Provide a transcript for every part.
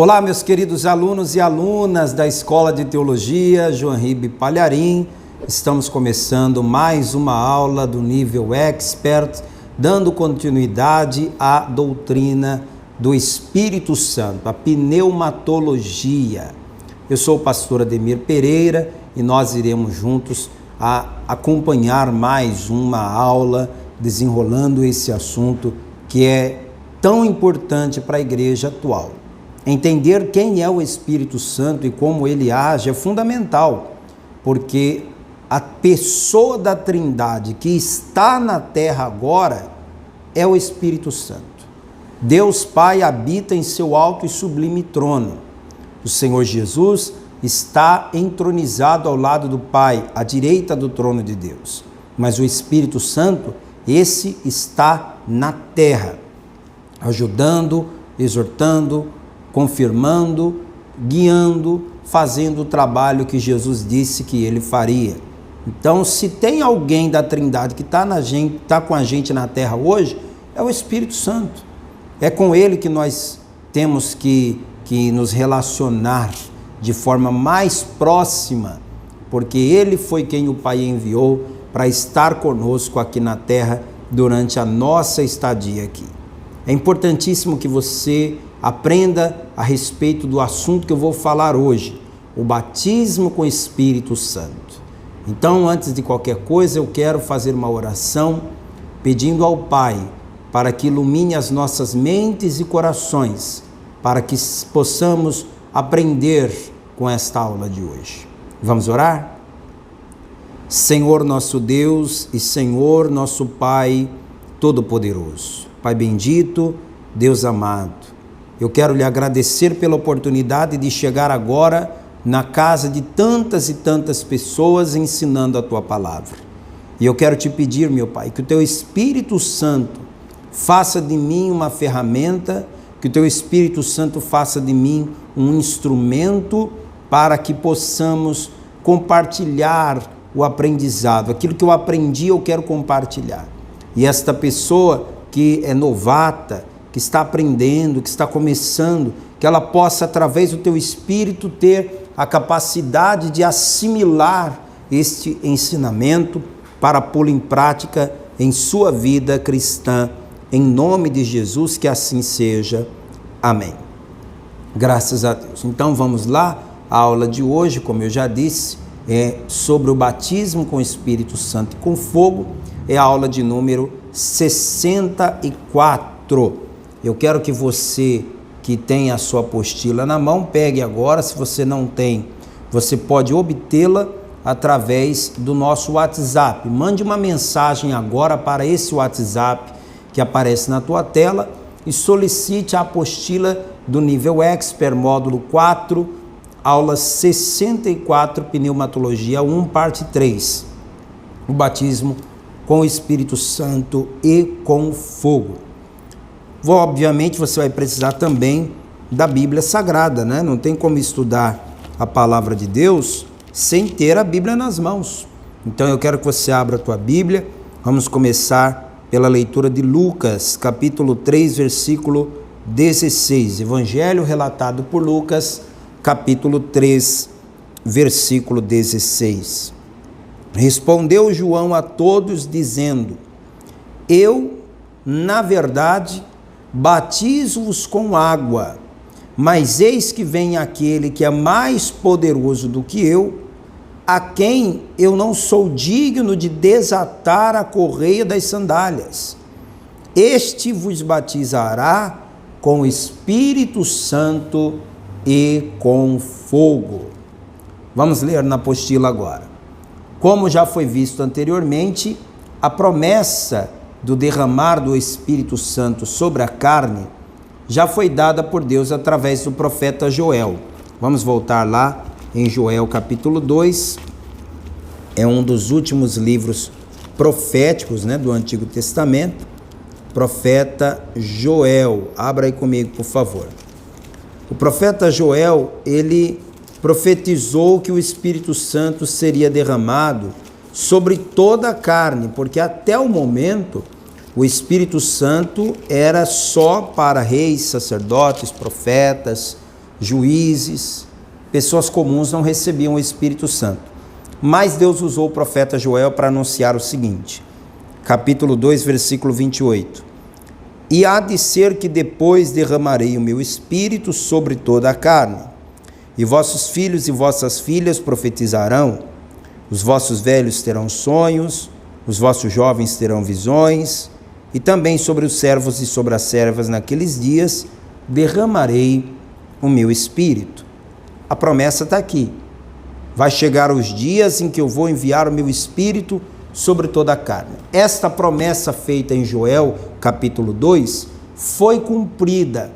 Olá, meus queridos alunos e alunas da Escola de Teologia João Ribe Palharim. Estamos começando mais uma aula do nível Expert, dando continuidade à doutrina do Espírito Santo, a pneumatologia. Eu sou o pastor Ademir Pereira e nós iremos juntos acompanhar mais uma aula desenrolando esse assunto que é tão importante para a igreja atual. Entender quem é o Espírito Santo e como ele age é fundamental, porque a pessoa da Trindade que está na terra agora é o Espírito Santo. Deus Pai habita em seu alto e sublime trono. O Senhor Jesus está entronizado ao lado do Pai, à direita do trono de Deus. Mas o Espírito Santo, esse está na terra, ajudando, exortando, confirmando, guiando, fazendo o trabalho que Jesus disse que ele faria. Então, se tem alguém da Trindade que está com a gente na terra hoje, é o Espírito Santo. É com ele que nós temos que nos relacionar de forma mais próxima, porque ele foi quem o Pai enviou para estar conosco aqui na terra durante a nossa estadia aqui. É importantíssimo que você aprenda a respeito do assunto que eu vou falar hoje, o batismo com o Espírito Santo. Então, antes de qualquer coisa, eu quero fazer uma oração pedindo ao Pai para que ilumine as nossas mentes e corações, para que possamos aprender com esta aula de hoje. Vamos orar? Senhor nosso Deus e Senhor nosso Pai Todo-Poderoso, Pai bendito, Deus amado, eu quero lhe agradecer pela oportunidade de chegar agora na casa de tantas e tantas pessoas ensinando a tua palavra. E eu quero te pedir, meu Pai, que o teu Espírito Santo faça de mim uma ferramenta, que o teu Espírito Santo faça de mim um instrumento para que possamos compartilhar o aprendizado. Aquilo que eu aprendi, eu quero compartilhar. E esta pessoa que é novata, que está aprendendo, que está começando, que ela possa, através do teu Espírito, ter a capacidade de assimilar este ensinamento para pô-lo em prática em sua vida cristã. Em nome de Jesus, que assim seja. Amém. Graças a Deus. Então vamos lá, a aula de hoje, como eu já disse, é sobre o batismo com o Espírito Santo e com fogo, é a aula de número 64. Eu quero que você que tem a sua apostila na mão, pegue agora. Se você não tem, você pode obtê-la através do nosso WhatsApp. Mande uma mensagem agora para esse WhatsApp que aparece na tua tela e solicite a apostila do nível Expert, módulo 4, aula 64, pneumatologia 1, parte 3. O batismo com o Espírito Santo e com fogo. Obviamente você vai precisar também da Bíblia Sagrada, né? Não tem como estudar a palavra de Deus sem ter a Bíblia nas mãos. Então eu quero que você abra a tua Bíblia. Vamos começar pela leitura de Lucas, capítulo 3, versículo 16. Evangelho relatado por Lucas, capítulo 3, versículo 16. Respondeu João a todos, dizendo: Eu, na verdade, batizo-vos com água, mas eis que vem aquele que é mais poderoso do que eu, a quem eu não sou digno de desatar a correia das sandálias. Este vos batizará com o Espírito Santo e com fogo. Vamos ler na apostila agora. Como já foi visto anteriormente, a promessa do derramar do Espírito Santo sobre a carne já foi dada por Deus através do profeta Joel. Vamos voltar lá em Joel capítulo 2, é um dos últimos livros proféticos, né, do Antigo Testamento. Profeta Joel, abra aí comigo, por favor. O profeta Joel, ele profetizou que o Espírito Santo seria derramado sobre toda a carne, porque até o momento o Espírito Santo era só para reis, sacerdotes, profetas, juízes, pessoas comuns não recebiam o Espírito Santo. Mas Deus usou o profeta Joel para anunciar o seguinte, capítulo 2, versículo 28. E há de ser que depois derramarei o meu Espírito sobre toda a carne, e vossos filhos e vossas filhas profetizarão, os vossos velhos terão sonhos, os vossos jovens terão visões, e também sobre os servos e sobre as servas naqueles dias derramarei o meu Espírito. A promessa está aqui. Vai chegar os dias em que eu vou enviar o meu Espírito sobre toda a carne. Esta promessa feita em Joel, capítulo 2, foi cumprida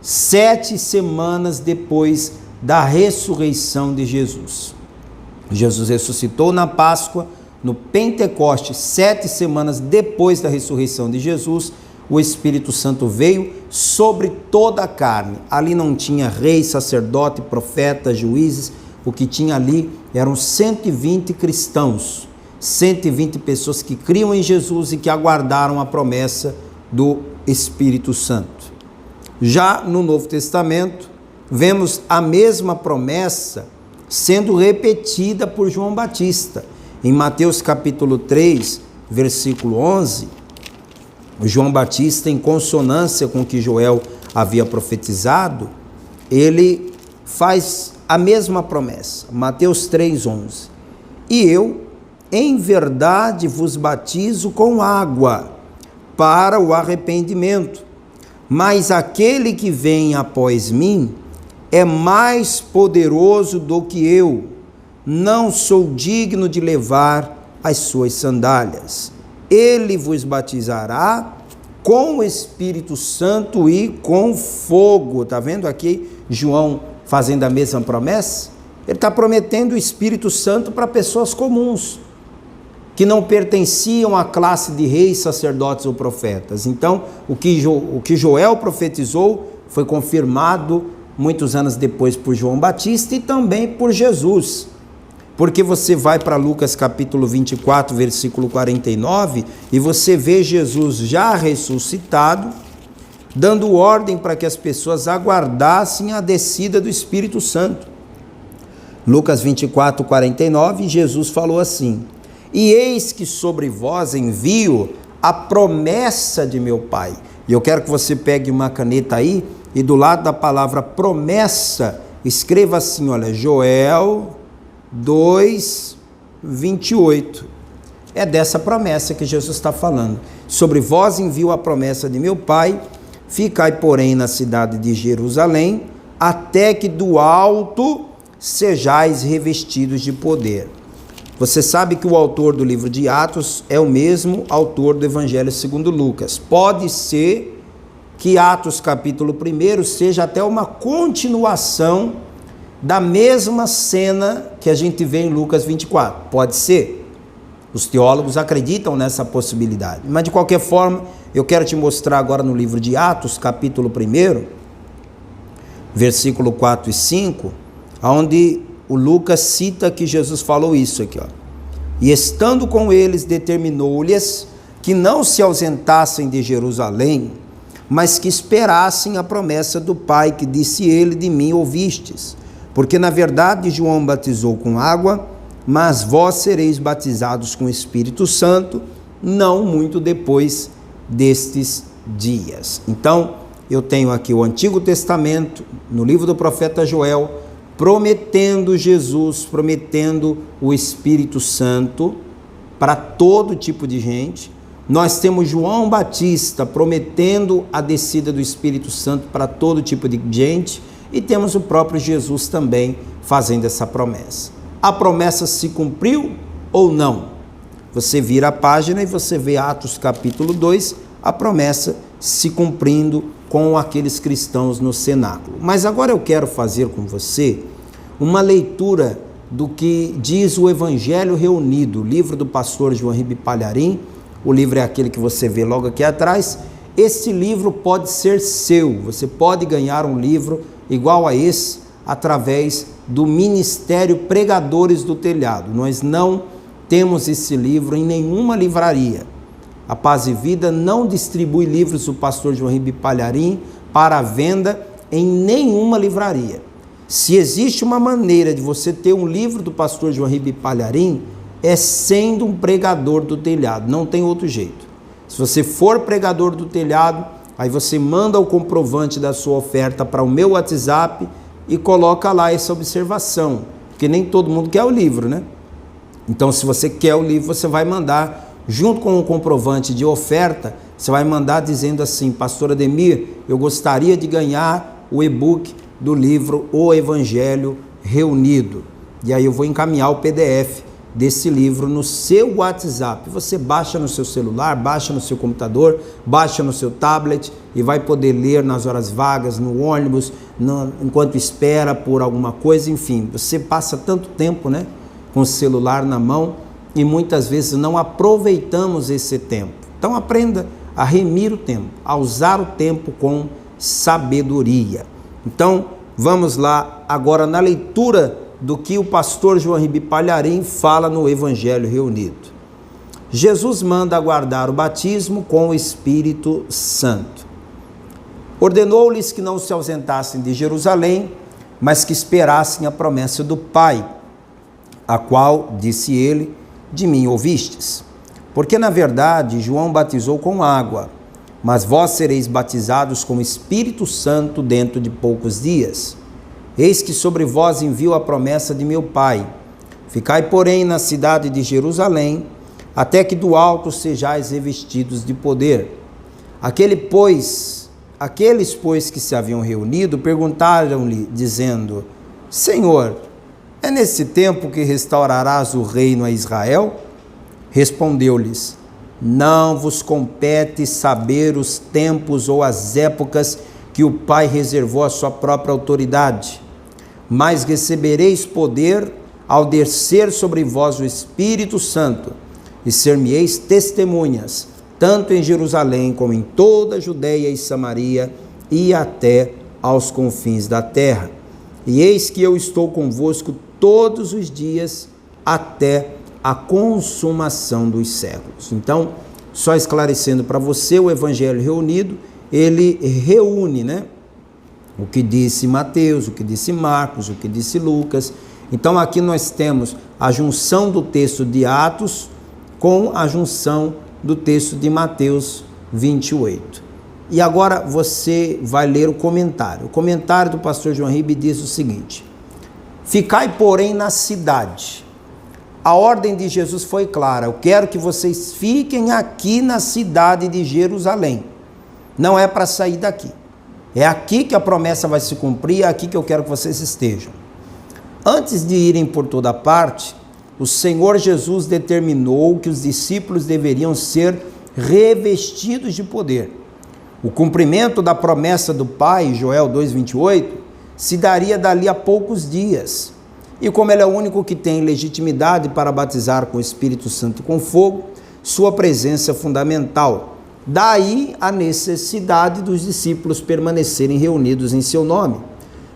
7 semanas depois da ressurreição de Jesus. Jesus ressuscitou na Páscoa, no Pentecoste, 7 semanas depois da ressurreição de Jesus, o Espírito Santo veio sobre toda a carne. Ali não tinha rei, sacerdote, profeta, juízes. O que tinha ali eram 120 cristãos, 120 pessoas que criam em Jesus e que aguardaram a promessa do Espírito Santo. Já no Novo Testamento, vemos a mesma promessa sendo repetida por João Batista. Em Mateus capítulo 3, versículo 11, João Batista, em consonância com o que Joel havia profetizado, ele faz a mesma promessa. Mateus 3, 11. E eu, em verdade, vos batizo com água para o arrependimento, mas aquele que vem após mim é mais poderoso do que eu, não sou digno de levar as suas sandálias. Ele vos batizará com o Espírito Santo e com fogo. Está vendo aqui João fazendo a mesma promessa? Ele está prometendo o Espírito Santo para pessoas comuns, que não pertenciam à classe de reis, sacerdotes ou profetas. Então, o que Joel profetizou foi confirmado muitos anos depois por João Batista e também por Jesus. Porque você vai para Lucas capítulo 24, versículo 49, e você vê Jesus já ressuscitado, dando ordem para que as pessoas aguardassem a descida do Espírito Santo. Lucas 24, 49, Jesus falou assim: e eis que sobre vós envio a promessa de meu Pai. E eu quero que você pegue uma caneta aí, e do lado da palavra promessa, escreva assim, olha, Joel 2, 28. É dessa promessa que Jesus está falando. Sobre vós envio a promessa de meu Pai, ficai, porém, na cidade de Jerusalém, até que do alto sejais revestidos de poder. Você sabe que o autor do livro de Atos é o mesmo autor do Evangelho segundo Lucas. Pode ser que Atos capítulo 1 seja até uma continuação da mesma cena que a gente vê em Lucas 24. Pode ser. Os teólogos acreditam nessa possibilidade. Mas, de qualquer forma, eu quero te mostrar agora no livro de Atos, capítulo 1, versículo 4 e 5, onde o Lucas cita que Jesus falou isso aqui, ó. E estando com eles, determinou-lhes que não se ausentassem de Jerusalém, mas que esperassem a promessa do Pai, que disse ele: de mim ouvistes. Porque na verdade João batizou com água, mas vós sereis batizados com o Espírito Santo, não muito depois destes dias. Então, eu tenho aqui o Antigo Testamento, no livro do profeta Joel, prometendo Jesus, prometendo o Espírito Santo para todo tipo de gente. Nós temos João Batista prometendo a descida do Espírito Santo para todo tipo de gente. E temos o próprio Jesus também fazendo essa promessa. A promessa se cumpriu ou não? Você vira a página e você vê Atos capítulo 2, a promessa se cumprindo com aqueles cristãos no cenáculo. Mas agora eu quero fazer com você uma leitura do que diz o Evangelho Reunido, o livro do pastor Joanribe Palharim. O livro é aquele que você vê logo aqui atrás. Esse livro pode ser seu, você pode ganhar um livro igual a esse através do Ministério Pregadores do Telhado. Nós não temos esse livro em nenhuma livraria. A Paz e Vida não distribui livros do pastor Joanribe Palharim para a venda em nenhuma livraria. Se existe uma maneira de você ter um livro do pastor João Ribe Palharim, é sendo um pregador do telhado, não tem outro jeito. Se você for pregador do telhado, aí você manda o comprovante da sua oferta para o meu WhatsApp e coloca lá essa observação, porque nem todo mundo quer o livro, né? Então, se você quer o livro, você vai mandar, junto com o comprovante de oferta, você vai mandar dizendo assim: pastor Ademir, eu gostaria de ganhar o e-book do livro O Evangelho Reunido. E aí eu vou encaminhar o PDF desse livro no seu WhatsApp. Você baixa no seu celular, baixa no seu computador, baixa no seu tablet e vai poder ler nas horas vagas, no ônibus, enquanto espera por alguma coisa, enfim. Você passa tanto tempo, né, com o celular na mão e muitas vezes não aproveitamos esse tempo. Então aprenda a remir o tempo, a usar o tempo com sabedoria. Então vamos lá agora na leitura do que o pastor João Ribe Palharim fala no Evangelho Reunido. Jesus manda aguardar o batismo com o Espírito Santo. Ordenou-lhes que não se ausentassem de Jerusalém, mas que esperassem a promessa do Pai, a qual, disse ele, de mim ouvistes. Porque, na verdade, João batizou com água, mas vós sereis batizados com o Espírito Santo dentro de poucos dias. Eis que sobre vós envio a promessa de meu Pai. Ficai, porém, na cidade de Jerusalém, até que do alto sejais revestidos de poder. Aqueles, pois, que se haviam reunido, perguntaram-lhe, dizendo: Senhor, é nesse tempo que restaurarás o reino a Israel? Respondeu-lhes: Não vos compete saber os tempos ou as épocas que o Pai reservou à sua própria autoridade, mas recebereis poder ao descer sobre vós o Espírito Santo, e ser-me-eis testemunhas, tanto em Jerusalém como em toda a Judeia e Samaria, e até aos confins da terra. E eis que eu estou convosco todos os dias, até a consumação dos séculos. Então, só esclarecendo para você, o Evangelho Reunido, ele reúne, né, o que disse Mateus, o que disse Marcos, o que disse Lucas. Então aqui nós temos a junção do texto de Atos com a junção do texto de Mateus 28. E agora você vai ler o comentário. O comentário do pastor João Ribe diz o seguinte: Ficai, porém, na cidade. A ordem de Jesus foi clara: eu quero que vocês fiquem aqui na cidade de Jerusalém. Não é para sair daqui. É aqui que a promessa vai se cumprir, é aqui que eu quero que vocês estejam. Antes de irem por toda parte, o Senhor Jesus determinou que os discípulos deveriam ser revestidos de poder. O cumprimento da promessa do Pai, Joel 2,28, se daria dali a poucos dias. E como ele é o único que tem legitimidade para batizar com o Espírito Santo e com fogo, sua presença é fundamental. Daí a necessidade dos discípulos permanecerem reunidos em seu nome,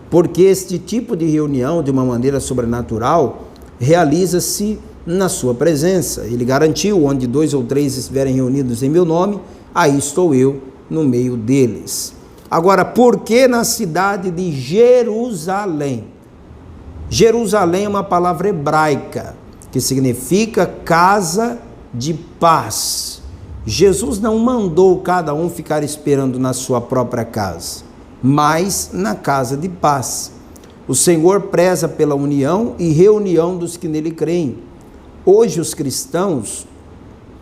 porque este tipo de reunião, de uma maneira sobrenatural, realiza-se na sua presença. Ele garantiu: onde 2 ou 3 estiverem reunidos em meu nome, aí estou eu no meio deles. Agora, por que na cidade de Jerusalém? Jerusalém é uma palavra hebraica que significa casa de paz. Jesus não mandou cada um ficar esperando na sua própria casa, mas na casa de paz. O Senhor preza pela união e reunião dos que nele creem. Hoje os cristãos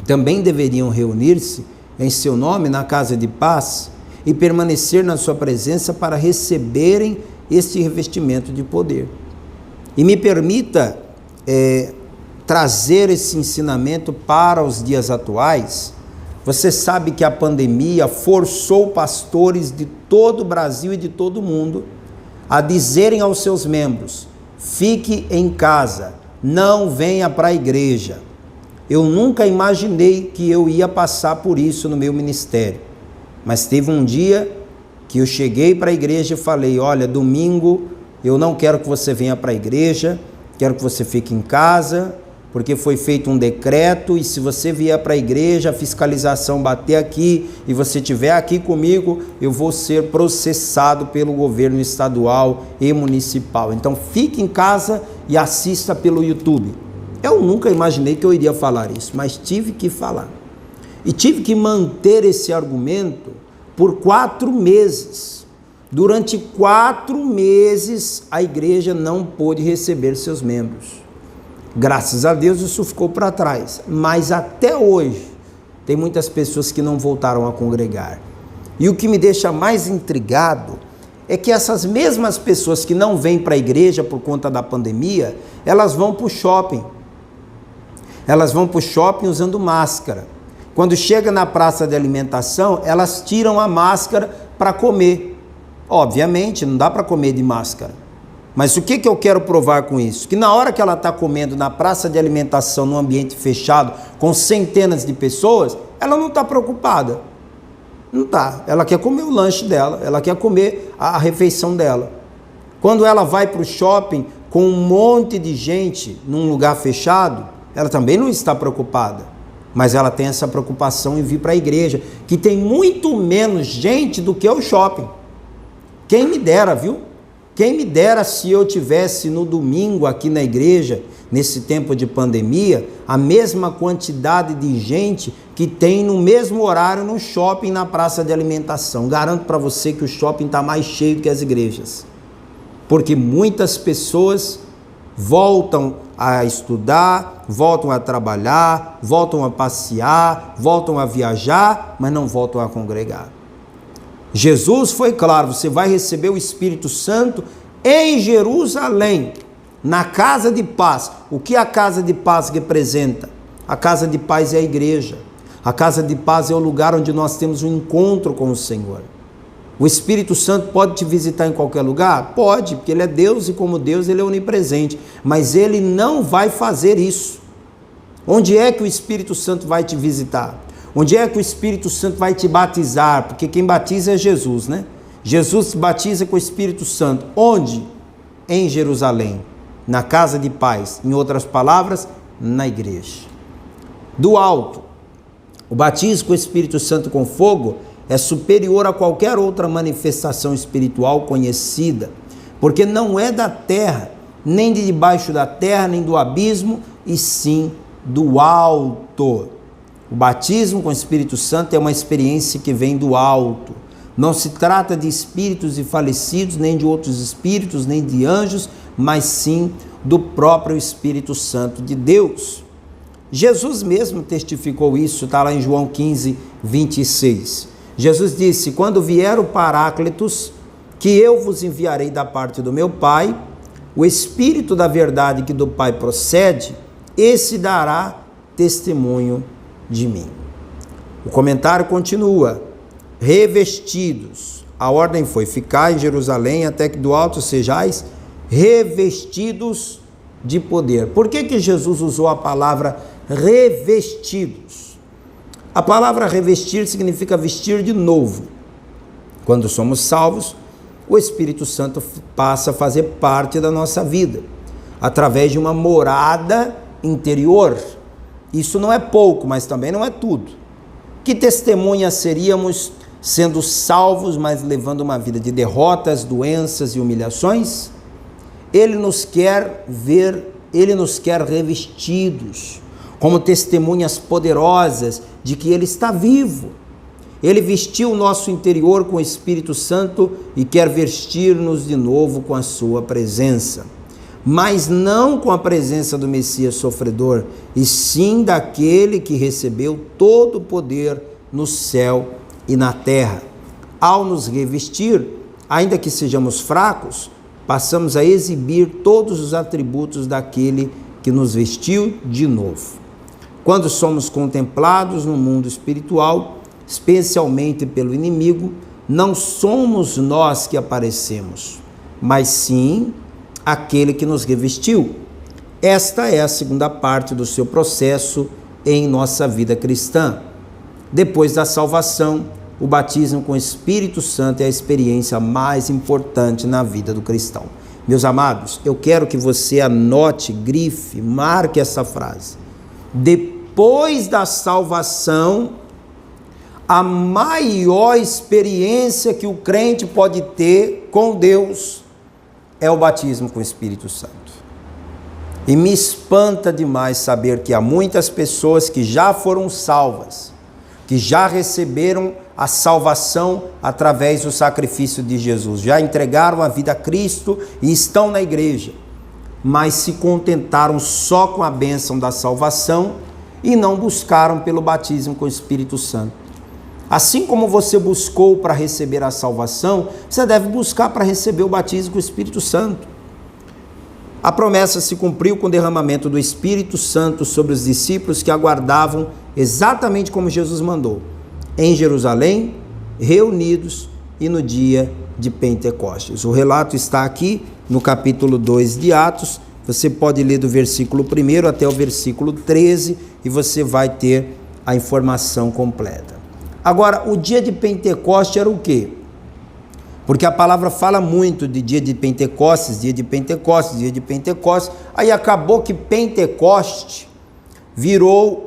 também deveriam reunir-se em seu nome na casa de paz e permanecer na sua presença para receberem este revestimento de poder. E me permita trazer esse ensinamento para os dias atuais. Você sabe que a pandemia forçou pastores de todo o Brasil e de todo o mundo a dizerem aos seus membros: fique em casa, não venha para a igreja. Eu nunca imaginei que eu ia passar por isso no meu ministério, mas teve um dia que eu cheguei para a igreja e falei: olha, domingo eu não quero que você venha para a igreja, quero que você fique em casa, porque foi feito um decreto e se você vier para a igreja, a fiscalização bater aqui e você estiver aqui comigo, eu vou ser processado pelo governo estadual e municipal. Então fique em casa e assista pelo YouTube. Eu nunca imaginei que eu iria falar isso, mas tive que falar. E tive que manter esse argumento por 4 meses. Durante 4 meses a igreja não pôde receber seus membros. Graças a Deus isso ficou para trás, mas até hoje tem muitas pessoas que não voltaram a congregar. E o que me deixa mais intrigado é que essas mesmas pessoas que não vêm para a igreja por conta da pandemia, elas vão para o shopping. Elas vão para o shopping usando máscara. Quando chega na praça de alimentação, elas tiram a máscara para comer. Obviamente, não dá para comer de máscara. Mas o que eu quero provar com isso? Que na hora que ela está comendo na praça de alimentação, num ambiente fechado, com centenas de pessoas, ela não está preocupada. Não está. Ela quer comer o lanche dela, ela quer comer a refeição dela. Quando ela vai para o shopping com um monte de gente num lugar fechado, ela também não está preocupada. Mas ela tem essa preocupação em vir para a igreja, que tem muito menos gente do que o shopping. Quem me dera, viu? Quem me dera se eu tivesse no domingo aqui na igreja, nesse tempo de pandemia, a mesma quantidade de gente que tem no mesmo horário no shopping, na praça de alimentação. Garanto para você que o shopping está mais cheio do que as igrejas. Porque muitas pessoas voltam a estudar, voltam a trabalhar, voltam a passear, voltam a viajar, mas não voltam a congregar. Jesus foi claro, você vai receber o Espírito Santo em Jerusalém, na casa de paz. O que a casa de paz representa? A casa de paz é a igreja. A casa de paz é o lugar onde nós temos um encontro com o Senhor. O Espírito Santo pode te visitar em qualquer lugar? Pode, porque Ele é Deus e como Deus Ele é onipresente. Mas Ele não vai fazer isso. Onde é que o Espírito Santo vai te visitar? Onde é que o Espírito Santo vai te batizar? Porque quem batiza é Jesus, né? Jesus te batiza com o Espírito Santo. Onde? Em Jerusalém, na casa de paz. Em outras palavras, na igreja. Do alto, o batismo com o Espírito Santo com fogo é superior a qualquer outra manifestação espiritual conhecida, porque não é da terra, nem de debaixo da terra, nem do abismo, e sim do alto. O batismo com o Espírito Santo é uma experiência que vem do alto. Não se trata de espíritos de falecidos, nem de outros espíritos, nem de anjos, mas sim do próprio Espírito Santo de Deus. Jesus mesmo testificou isso, está lá em João 15, 26. Jesus disse: quando vier o Paráclitos, que eu vos enviarei da parte do meu Pai, o Espírito da verdade que do Pai procede, esse dará testemunho de mim. O comentário continua: revestidos. A ordem foi ficar em Jerusalém até que do alto sejais revestidos de poder. Por que Jesus usou a palavra revestidos? A palavra revestir significa vestir de novo. Quando somos salvos, o Espírito Santo passa a fazer parte da nossa vida, através de uma morada interior. Isso não é pouco, mas também não é tudo. Que testemunha seríamos sendo salvos, mas levando uma vida de derrotas, doenças e humilhações? Ele nos quer ver, Ele nos quer revestidos, como testemunhas poderosas de que Ele está vivo. Ele vestiu o nosso interior com o Espírito Santo e quer vestir-nos de novo com a sua presença. Mas não com a presença do Messias sofredor, e sim daquele que recebeu todo o poder no céu e na terra. Ao nos revestir, ainda que sejamos fracos, passamos a exibir todos os atributos daquele que nos vestiu de novo. Quando somos contemplados no mundo espiritual, especialmente pelo inimigo, não somos nós que aparecemos, mas sim aquele que nos revestiu. Esta é a segunda parte do seu processo em nossa vida cristã. Depois da salvação, o batismo com o Espírito Santo é a experiência mais importante na vida do cristão. Meus amados, eu quero que você anote, grife, marque essa frase. Depois da salvação, a maior experiência que o crente pode ter com Deus é o batismo com o Espírito Santo. E me espanta demais saber que há muitas pessoas que já foram salvas, que já receberam a salvação através do sacrifício de Jesus, já entregaram a vida a Cristo e estão na igreja, mas se contentaram só com a bênção da salvação e não buscaram pelo batismo com o Espírito Santo. Assim como você buscou para receber a salvação, você deve buscar para receber o batismo com o Espírito Santo. A promessa se cumpriu com o derramamento do Espírito Santo sobre os discípulos que aguardavam exatamente como Jesus mandou, em Jerusalém, reunidos e no dia de Pentecostes. O relato está aqui no capítulo 2 de Atos. Você pode ler do versículo 1 até o versículo 13 e você vai ter a informação completa. Agora, o dia de Pentecostes era o quê? Porque a palavra fala muito de dia de Pentecostes, dia de Pentecostes, dia de Pentecostes. Aí acabou que Pentecoste virou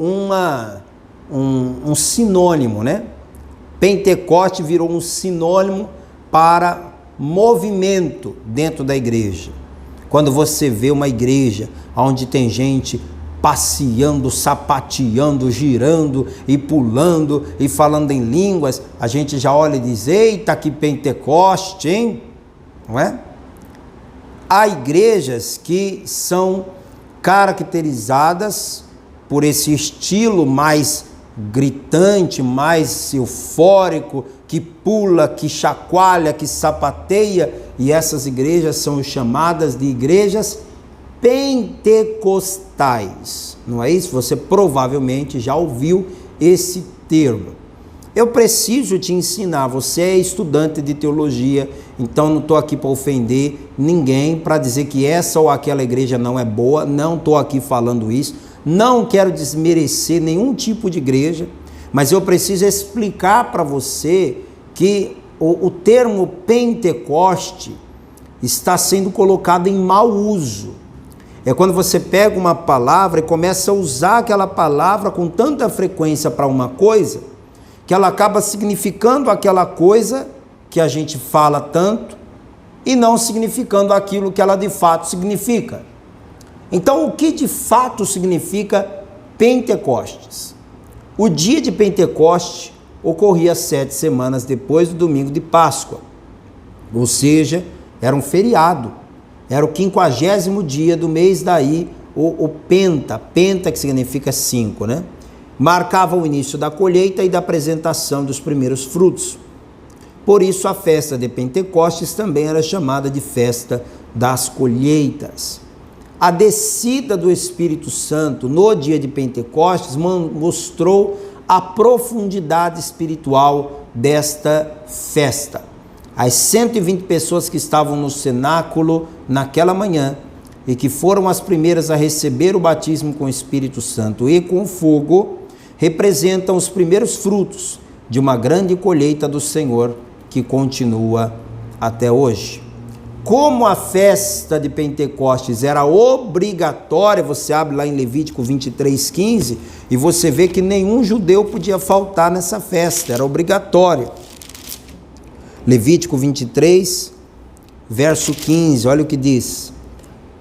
um sinônimo, né? Pentecoste virou um sinônimo para movimento dentro da igreja. Quando você vê uma igreja onde tem gente passeando, sapateando, girando e pulando e falando em línguas, a gente já olha e diz: eita, que Pentecoste, hein? Não é? Há igrejas que são caracterizadas por esse estilo mais gritante, mais eufórico, que pula, que chacoalha, que sapateia, e essas igrejas são chamadas de igrejas pentecostais, não é isso? Você provavelmente já ouviu esse termo. Eu preciso te ensinar, você é estudante de teologia, então não estou aqui para ofender ninguém, para dizer que essa ou aquela igreja não é boa, não estou aqui falando isso, não quero desmerecer nenhum tipo de igreja, mas eu preciso explicar para você que o termo Pentecoste está sendo colocado em mau uso. É quando você pega uma palavra e começa a usar aquela palavra com tanta frequência para uma coisa, que ela acaba significando aquela coisa que a gente fala tanto e não significando aquilo que ela de fato significa. Então, o que de fato significa Pentecostes? O dia de Pentecoste ocorria 7 semanas depois do domingo de Páscoa, ou seja, era um feriado. Era o 50º dia do mês, daí o Penta que significa 5, né? Marcava o início da colheita e da apresentação dos primeiros frutos. Por isso a festa de Pentecostes também era chamada de festa das colheitas. A descida do Espírito Santo no dia de Pentecostes mostrou a profundidade espiritual desta festa. As 120 pessoas que estavam no cenáculo naquela manhã e que foram as primeiras a receber o batismo com o Espírito Santo e com fogo, representam os primeiros frutos de uma grande colheita do Senhor que continua até hoje. Como a festa de Pentecostes era obrigatória, você abre lá em Levítico 23:15 e você vê que nenhum judeu podia faltar nessa festa, era obrigatória. Levítico 23, verso 15, olha o que diz: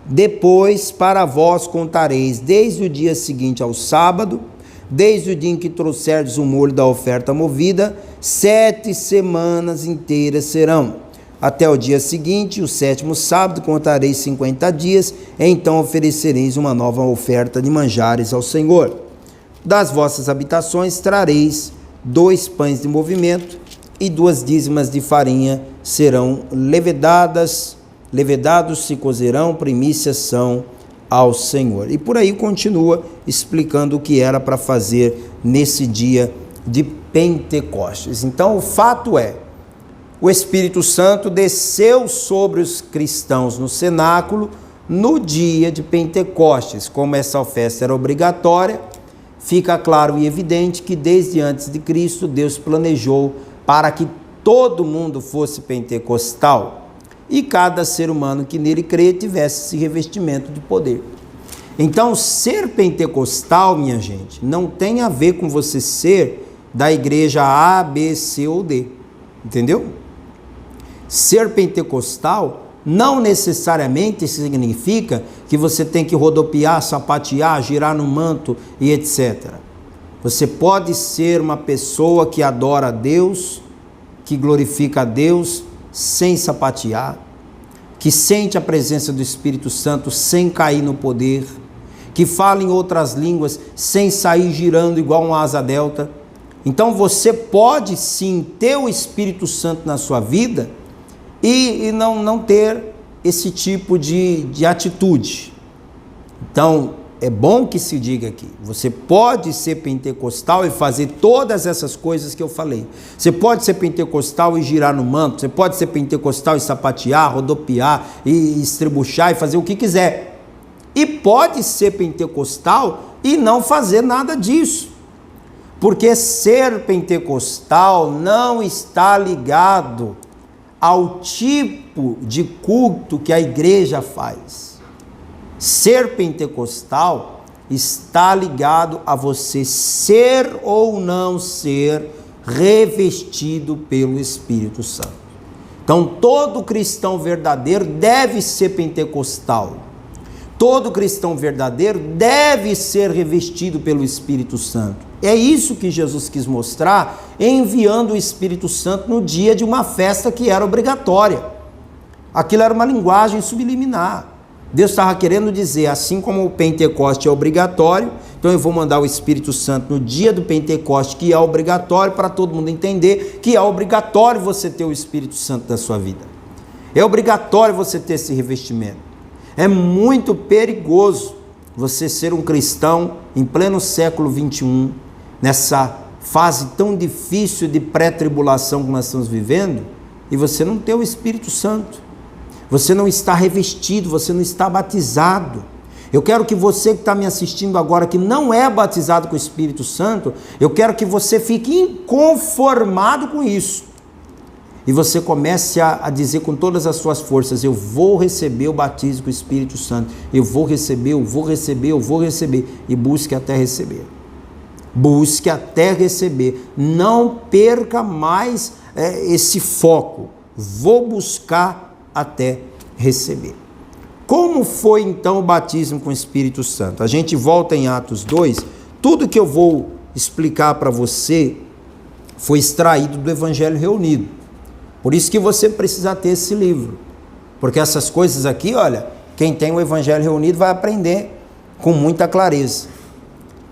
depois para vós contareis desde o dia seguinte ao sábado, desde o dia em que trouxerdes o molho da oferta movida, 7 semanas inteiras serão. Até o dia seguinte, o 7º sábado, contareis 50 dias, então oferecereis uma nova oferta de manjares ao Senhor. Das vossas habitações trareis 2 pães de movimento, e 2 dízimas de farinha serão levedados se cozerão, primícias são ao Senhor. E por aí continua explicando o que era para fazer nesse dia de Pentecostes. Então o fato é, o Espírito Santo desceu sobre os cristãos no cenáculo no dia de Pentecostes. Como essa festa era obrigatória, fica claro e evidente que desde antes de Cristo Deus planejou para que todo mundo fosse pentecostal. e cada ser humano que nele crê tivesse esse revestimento de poder. Então, ser pentecostal, minha gente, não tem a ver com você ser da igreja A, B, C ou D, entendeu? Ser pentecostal não necessariamente significa que você tem que rodopiar, sapatear, girar no manto e etc. Você pode ser uma pessoa que adora a Deus, que glorifica a Deus sem sapatear, que sente a presença do Espírito Santo sem cair no poder, que fala em outras línguas sem sair girando igual uma asa delta. Então você pode sim ter o Espírito Santo na sua vida e não ter esse tipo de atitude. Então, é bom que se diga aqui, você pode ser pentecostal e fazer todas essas coisas que eu falei. Você pode ser pentecostal e girar no manto, você pode ser pentecostal e sapatear, rodopiar, e estribuchar e fazer o que quiser. E pode ser pentecostal e não fazer nada disso. Porque ser pentecostal não está ligado ao tipo de culto que a igreja faz. Ser pentecostal está ligado a você ser ou não ser revestido pelo Espírito Santo. Então, todo cristão verdadeiro deve ser pentecostal. Todo cristão verdadeiro deve ser revestido pelo Espírito Santo. É isso que Jesus quis mostrar, enviando o Espírito Santo no dia de uma festa que era obrigatória. Aquilo era uma linguagem subliminar. Deus estava querendo dizer, assim como o Pentecoste é obrigatório, então eu vou mandar o Espírito Santo no dia do Pentecoste, que é obrigatório, para todo mundo entender que é obrigatório você ter o Espírito Santo na sua vida. É obrigatório você ter esse revestimento. É muito perigoso você ser um cristão em pleno século 21, nessa fase tão difícil de pré-tribulação que nós estamos vivendo, e você não ter o Espírito Santo. Você não está revestido, você não está batizado. Eu quero que você que está me assistindo agora, que não é batizado com o Espírito Santo, eu quero que você fique inconformado com isso. E você comece a dizer com todas as suas forças, eu vou receber o batismo com o Espírito Santo, eu vou receber, eu vou receber, eu vou receber, e busque até receber. Busque até receber, não perca mais esse foco, vou buscar até receber. Como foi então o batismo com o Espírito Santo? A gente volta em Atos 2, tudo que eu vou explicar para você foi extraído do Evangelho Reunido. Por isso que você precisa ter esse livro, porque essas coisas aqui, olha, quem tem o Evangelho Reunido vai aprender com muita clareza.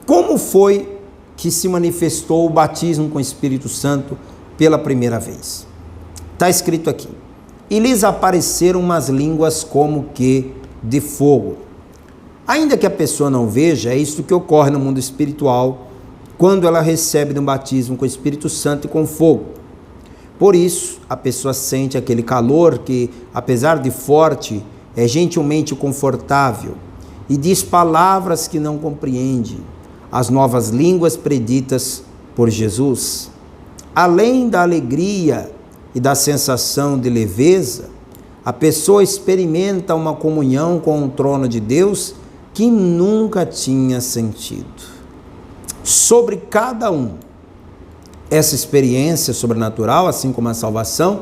Como foi que se manifestou o batismo com o Espírito Santo pela primeira vez? Está escrito aqui: e lhes apareceram umas línguas como que de fogo. Ainda que a pessoa não veja, é isso que ocorre no mundo espiritual, quando ela recebe um batismo com o Espírito Santo e com fogo. Por isso, a pessoa sente aquele calor que, apesar de forte, é gentilmente confortável, e diz palavras que não compreende, as novas línguas preditas por Jesus. Além da alegria e da sensação de leveza, a pessoa experimenta uma comunhão com o trono de Deus que nunca tinha sentido. Sobre cada um, essa experiência sobrenatural, assim como a salvação,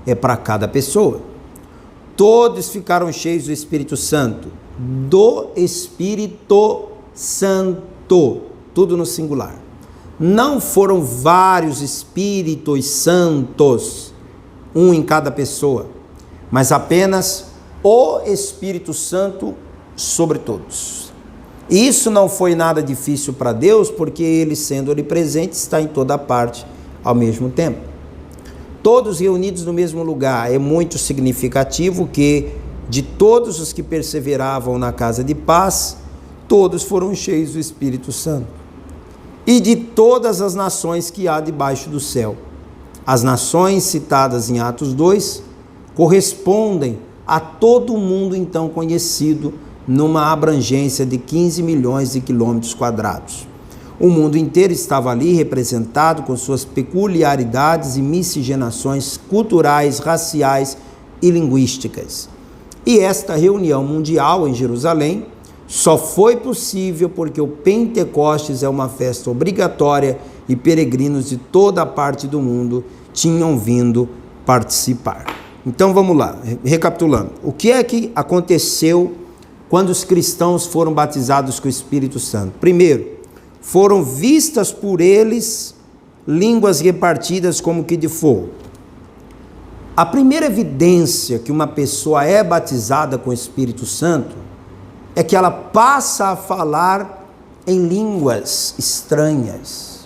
é para cada pessoa. Todos ficaram cheios do Espírito Santo, do Espírito Santo, tudo no singular. Não foram vários Espíritos Santos, um em cada pessoa, mas apenas o Espírito Santo sobre todos. E isso não foi nada difícil para Deus, porque Ele, sendo onipresente, está em toda parte ao mesmo tempo. Todos reunidos no mesmo lugar. É muito significativo que, de todos os que perseveravam na casa de paz, todos foram cheios do Espírito Santo. E de todas as nações que há debaixo do céu. As nações citadas em Atos 2 correspondem a todo o mundo então conhecido, numa abrangência de 15 milhões de quilômetros quadrados. O mundo inteiro estava ali representado com suas peculiaridades e miscigenações culturais, raciais e linguísticas. E esta reunião mundial em Jerusalém só foi possível porque o Pentecostes é uma festa obrigatória e peregrinos de toda a parte do mundo tinham vindo participar. Então vamos lá, recapitulando. O que é que aconteceu quando os cristãos foram batizados com o Espírito Santo? Primeiro, foram vistas por eles línguas repartidas como que de fogo. A primeira evidência que uma pessoa é batizada com o Espírito Santo é que ela passa a falar em línguas estranhas,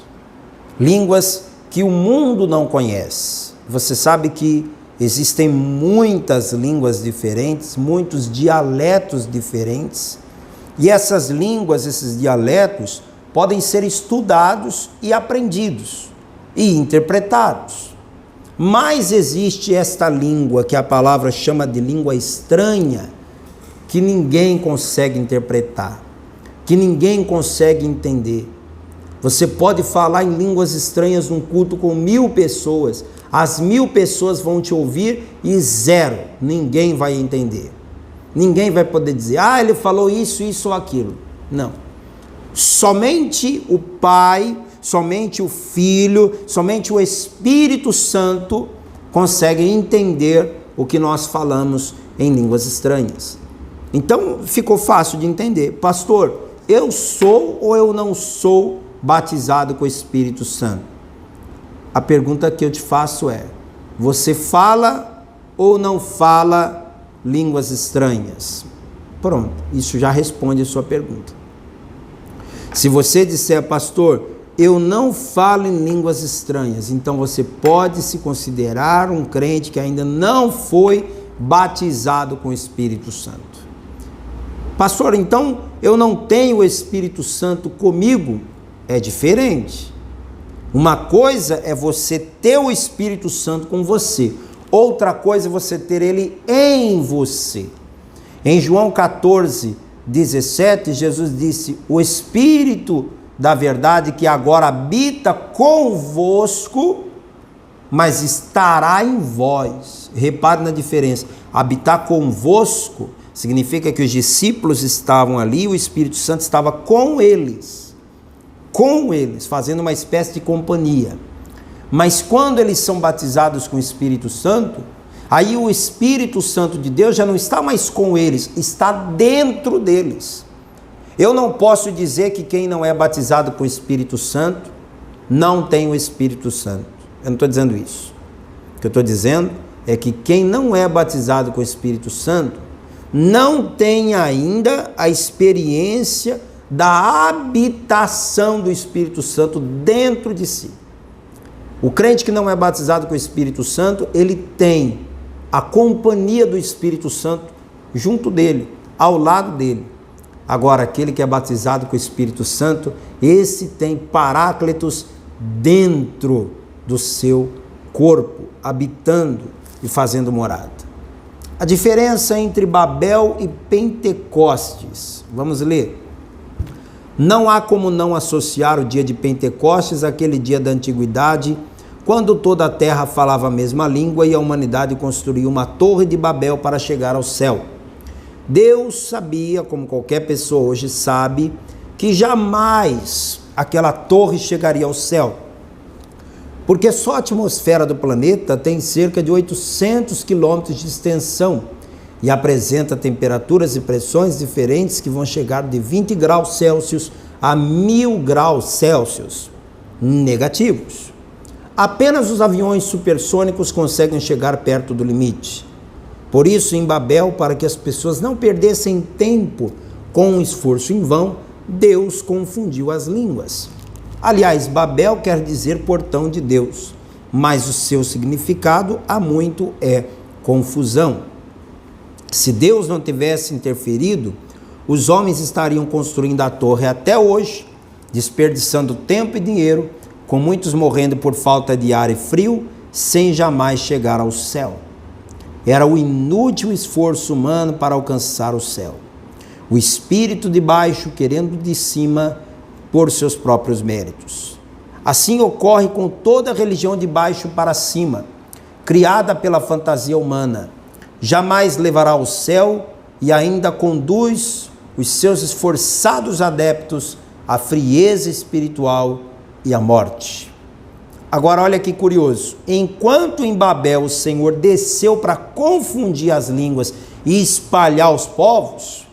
línguas que o mundo não conhece. Você sabe que existem muitas línguas diferentes, muitos dialetos diferentes, e essas línguas, esses dialetos, podem ser estudados e aprendidos e interpretados. Mas existe esta língua que a palavra chama de língua estranha, que ninguém consegue interpretar, que ninguém consegue entender. Você pode falar em línguas estranhas num culto com 1000 pessoas, as 1000 pessoas vão te ouvir e ninguém vai entender. Ninguém vai poder dizer, ele falou isso, isso ou aquilo. Não. Somente o Pai, somente o Filho, somente o Espírito Santo conseguem entender o que nós falamos em línguas estranhas. Então ficou fácil de entender. Pastor, eu sou ou eu não sou batizado com o Espírito Santo? A pergunta que eu te faço é: você fala ou não fala línguas estranhas? Pronto, isso já responde a sua pergunta. Se você disser, pastor, eu não falo em línguas estranhas, então você pode se considerar um crente que ainda não foi batizado com o Espírito Santo. Pastor, então eu não tenho o Espírito Santo comigo? É diferente. Uma coisa é você ter o Espírito Santo com você, outra coisa é você ter ele em você. Em João 14:17, Jesus disse: o Espírito da verdade que agora habita convosco, mas estará em vós. Repare na diferença. Habitar convosco significa que os discípulos estavam ali, o Espírito Santo estava com eles, fazendo uma espécie de companhia. Mas quando eles são batizados com o Espírito Santo, aí o Espírito Santo de Deus já não está mais com eles, está dentro deles. Eu não posso dizer que quem não é batizado com o Espírito Santo não tem o Espírito Santo. Eu não estou dizendo isso. O que eu estou dizendo é que quem não é batizado com o Espírito Santo não tem ainda a experiência da habitação do Espírito Santo dentro de si. O crente que não é batizado com o Espírito Santo, ele tem a companhia do Espírito Santo junto dele, ao lado dele. Agora, aquele que é batizado com o Espírito Santo, esse tem Paráclitos dentro do seu corpo, habitando e fazendo morada. A diferença entre Babel e Pentecostes. Vamos ler. Não há como não associar o dia de Pentecostes àquele dia da antiguidade, quando toda a terra falava a mesma língua e a humanidade construiu uma torre de Babel para chegar ao céu. Deus sabia, como qualquer pessoa hoje sabe, que jamais aquela torre chegaria ao céu, porque só a atmosfera do planeta tem cerca de 800 quilômetros de extensão e apresenta temperaturas e pressões diferentes que vão chegar de 20 graus Celsius a 1000 graus Celsius negativos. Apenas os aviões supersônicos conseguem chegar perto do limite. Por isso, em Babel, para que as pessoas não perdessem tempo com um esforço em vão, Deus confundiu as línguas. Aliás, Babel quer dizer portão de Deus, mas o seu significado há muito é confusão. Se Deus não tivesse interferido, os homens estariam construindo a torre até hoje, desperdiçando tempo e dinheiro, com muitos morrendo por falta de ar e frio, sem jamais chegar ao céu. Era o inútil esforço humano para alcançar o céu. O espírito de baixo querendo de cima por seus próprios méritos. Assim ocorre com toda a religião de baixo para cima, criada pela fantasia humana. jamais levará ao céu e ainda conduz os seus esforçados adeptos à frieza espiritual e à morte. Agora olha que curioso, enquanto em Babel o Senhor desceu para confundir as línguas e espalhar os povos,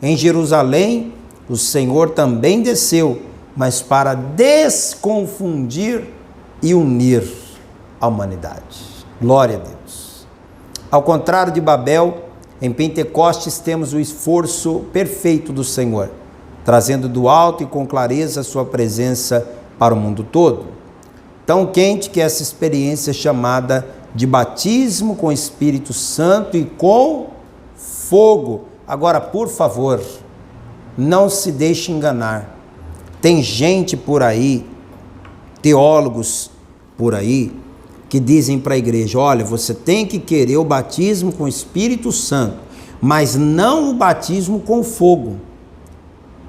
em Jerusalém o Senhor também desceu, mas para desconfundir e unir a humanidade. Glória a Deus. Ao contrário de Babel, em Pentecostes temos o esforço perfeito do Senhor, trazendo do alto e com clareza a sua presença para o mundo todo. Tão quente que essa experiência é chamada de batismo com o Espírito Santo e com fogo. Agora, por favor, não se deixe enganar. Tem gente por aí, teólogos por aí, que dizem para a igreja, olha, você tem que querer o batismo com o Espírito Santo, mas não o batismo com fogo.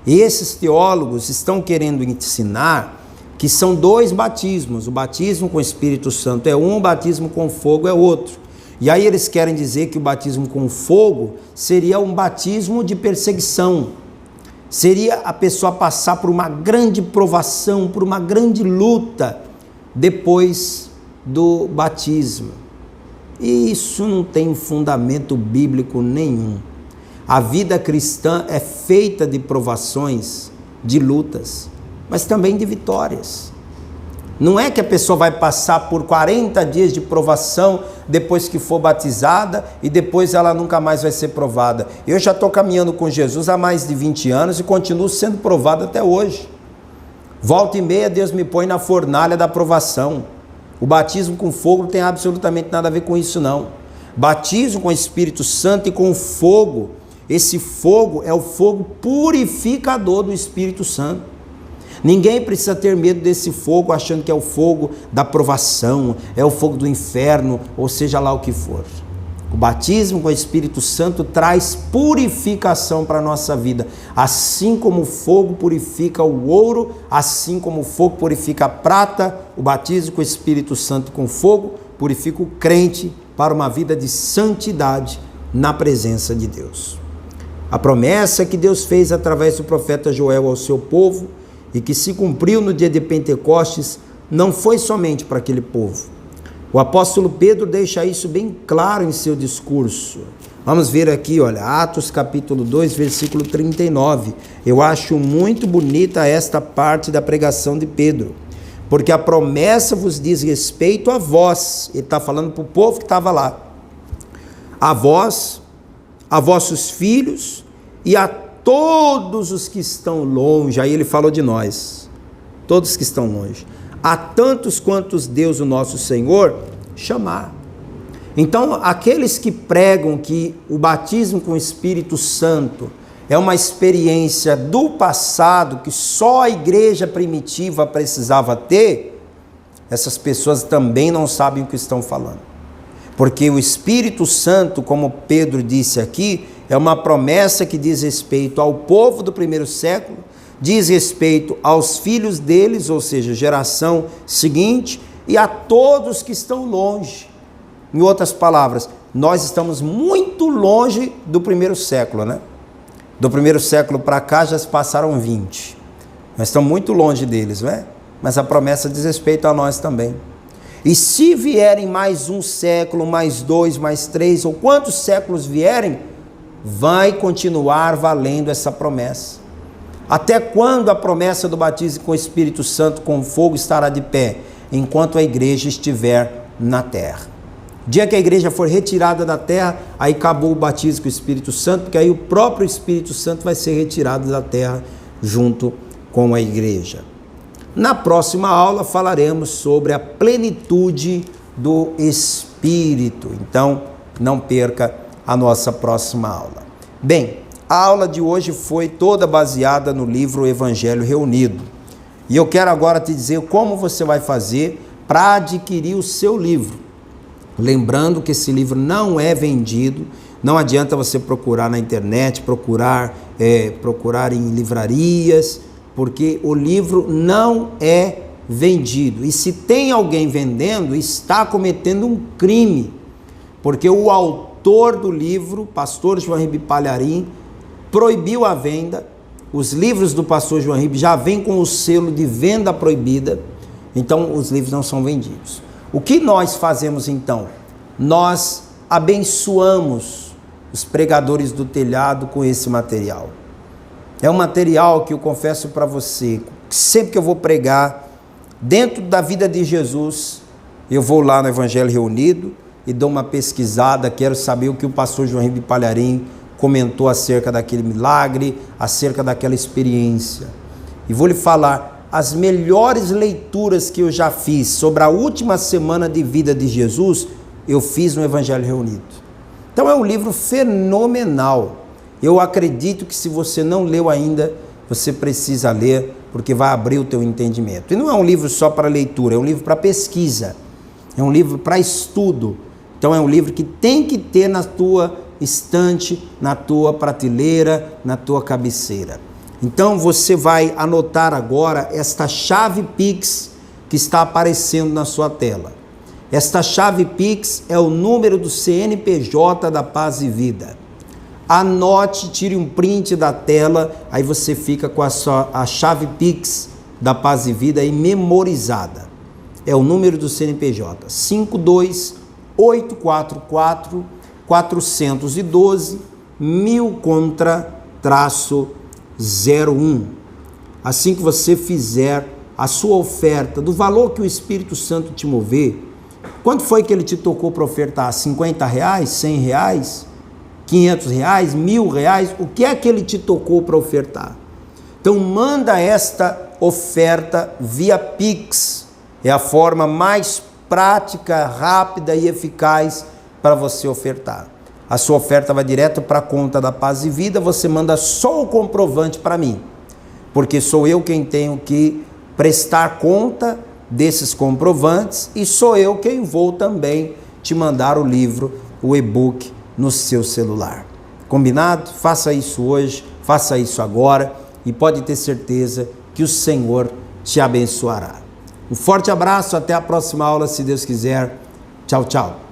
Esses teólogos estão querendo ensinar que são dois batismos, o batismo com o Espírito Santo é um, o batismo com fogo é outro. E aí eles querem dizer que o batismo com fogo seria um batismo de perseguição, seria a pessoa passar por uma grande provação, por uma grande luta depois do batismo. E isso não tem fundamento bíblico nenhum. A vida cristã é feita de provações, de lutas, mas também de vitórias. Não é que a pessoa vai passar por 40 dias de provação depois que for batizada e depois ela nunca mais vai ser provada. Eu já estou caminhando com Jesus há mais de 20 anos e continuo sendo provado até hoje. Volta e meia Deus me põe na fornalha da provação. O batismo com fogo não tem absolutamente nada a ver com isso não. Batismo com o Espírito Santo e com fogo. Esse fogo é o fogo purificador do Espírito Santo. Ninguém precisa ter medo desse fogo achando que é o fogo da provação, é o fogo do inferno, ou seja lá o que for. O batismo com o Espírito Santo traz purificação para a nossa vida. Assim como o fogo purifica o ouro, assim como o fogo purifica a prata, o batismo com o Espírito Santo com fogo purifica o crente para uma vida de santidade na presença de Deus. A promessa que Deus fez através do profeta Joel ao seu povo e que se cumpriu no dia de Pentecostes não foi somente para aquele povo. O apóstolo Pedro deixa isso bem claro em seu discurso. Vamos ver aqui, olha, Atos capítulo 2, versículo 39. Eu acho muito bonita esta parte da pregação de Pedro, porque a promessa vos diz respeito a vós. Ele está falando para o povo que estava lá. A vós, a vossos filhos e a todos os que estão longe. Aí ele falou de nós, todos que estão longe. A tantos quantos Deus, o nosso Senhor, chamar. Então, aqueles que pregam que o batismo com o Espírito Santo é uma experiência do passado que só a igreja primitiva precisava ter, essas pessoas também não sabem o que estão falando. Porque o Espírito Santo, como Pedro disse aqui, é uma promessa que diz respeito ao povo do primeiro século, diz respeito aos filhos deles, ou seja, geração seguinte, e a todos que estão longe. Em outras palavras, nós estamos muito longe do primeiro século, né? Do primeiro século para cá já se passaram 20. Nós estamos muito longe deles, não é? Mas a promessa diz respeito a nós também. E se vierem mais um século, mais 2, mais 3, ou quantos séculos vierem, vai continuar valendo essa promessa. Até quando a promessa do batismo com o Espírito Santo com fogo estará de pé? Enquanto a igreja estiver na terra. Dia que a igreja for retirada da terra, aí acabou o batismo com o Espírito Santo, porque aí o próprio Espírito Santo vai ser retirado da terra junto com a igreja. Na próxima aula falaremos sobre a plenitude do Espírito. Então, não perca a nossa próxima aula. Bem, a aula de hoje foi toda baseada no livro Evangelho Reunido. E eu quero agora te dizer como você vai fazer para adquirir o seu livro. Lembrando que esse livro não é vendido, não adianta você procurar na internet, procurar em livrarias, porque o livro não é vendido. E se tem alguém vendendo, está cometendo um crime, porque o autor autor do livro, pastor João Ribe Palharim, proibiu a venda. Os livros do pastor João Ribe já vêm com o selo de venda proibida, então os livros não são vendidos. O que nós fazemos então? Nós abençoamos os pregadores do telhado com esse material. É um material que eu confesso para você, que sempre que eu vou pregar, dentro da vida de Jesus, eu vou lá no Evangelho Reunido e dou uma pesquisada, quero saber o que o pastor João Ribe Palharim comentou acerca daquele milagre, acerca daquela experiência. E vou lhe falar, as melhores leituras que eu já fiz sobre a última semana de vida de Jesus, eu fiz no Evangelho Reunido. Então é um livro fenomenal. Eu acredito que se você não leu ainda, você precisa ler, porque vai abrir o teu entendimento. E não é um livro só para leitura, é um livro para pesquisa, é um livro para estudo. Então é um livro que tem que ter na tua estante, na tua prateleira, na tua cabeceira. Então você vai anotar agora esta chave Pix que está aparecendo na sua tela. Esta chave Pix é o número do CNPJ da Paz e Vida. Anote, tire um print da tela, aí você fica com a chave Pix da Paz e Vida aí memorizada. É o número do CNPJ, 52844 412 1000 contra-01. Assim que você fizer a sua oferta, do valor que o Espírito Santo te mover, quanto foi que ele te tocou para ofertar? R$50, R$100, R$500, R$1.000? O que é que ele te tocou para ofertar? Então manda esta oferta via Pix. É a forma mais prática, rápida e eficaz para você ofertar. A sua oferta vai direto para a conta da Paz e Vida, você manda só o comprovante para mim, porque sou eu quem tenho que prestar conta desses comprovantes e sou eu quem vou também te mandar o livro, o e-book no seu celular. Combinado? Faça isso hoje, faça isso agora e pode ter certeza que o Senhor te abençoará. Um forte abraço, até a próxima aula, se Deus quiser. Tchau, tchau.